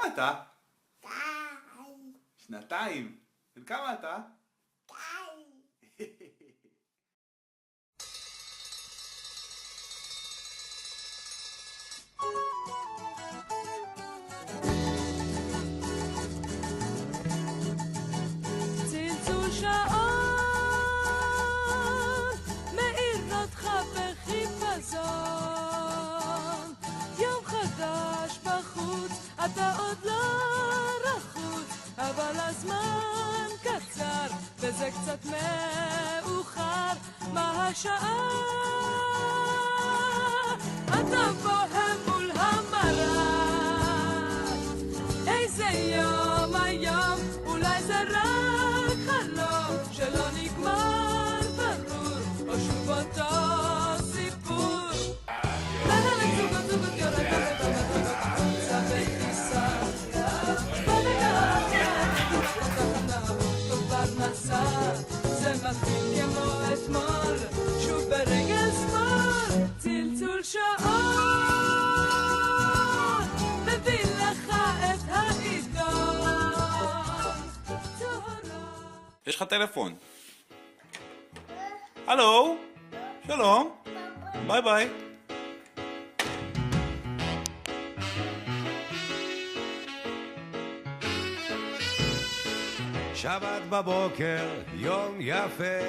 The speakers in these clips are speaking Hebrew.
כמה אתה? שנתיים. בן כמה אתה? צלצול שעון מאיר אותך בחיפזון, יום חדש בחוץ, אתה עוד לא רחוץ, אבל הזמן קצר וזה קצת מאוחר. מה השעה? אתה בוהם מול המראה, איזה יום היום, אולי זה רק חלום שלא נגמר ברור, או שוב אותו סיפור. זוגות זוגות יורד חולצה וכיסה, בפרנסה זה מתחיל כמו אתמול, שוב ברגל שמאל. צלצול שעון מביא לך את העיתון. יש לך טלפון. הלו, שלום, ביי ביי. שבת בבוקר, יום יפה,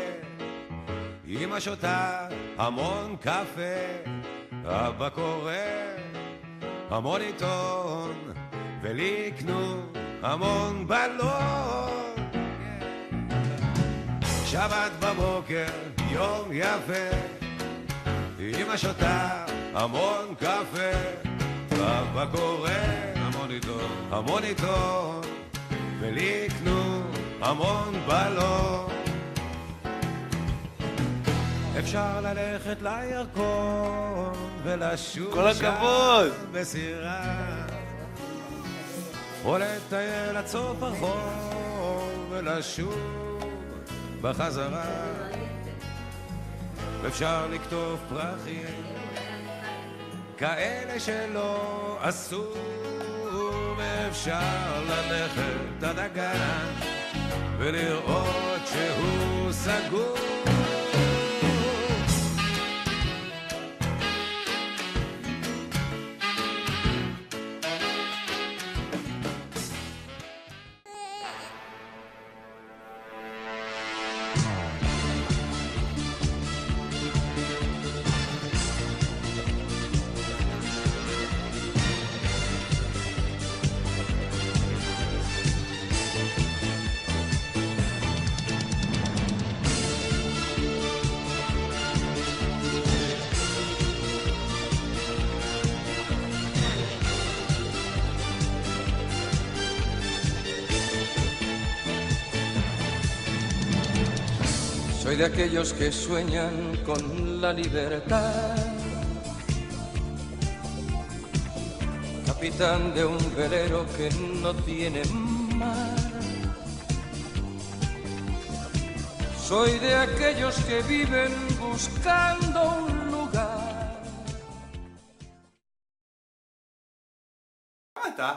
אמא שותה המון קפה, אבא קורא המון עיתון, ולי יקנו המון בלון. שבת בבוקר, יום יפה, אמא שותה המון קפה, אבא קורא המון עיתון, ולי יקנו המון בלון. אפשר ללכת לירקון ולשוב כל הכבוד. שם בסירה, או לטייל עד סוף הרחוב ולשוב בחזרה. אפשר לכתוב פרחים כאלה שלא עשו, ואפשר ללכת עד הגן ולראות שהוא סגור. Soy de aquellos que sueñan con la libertad, capitán de un velero que no tiene mar. Soy de aquellos que viven buscando un lugar. כמה אתה?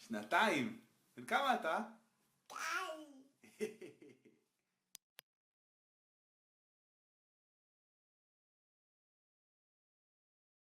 שנתיים. בן כמה אתה?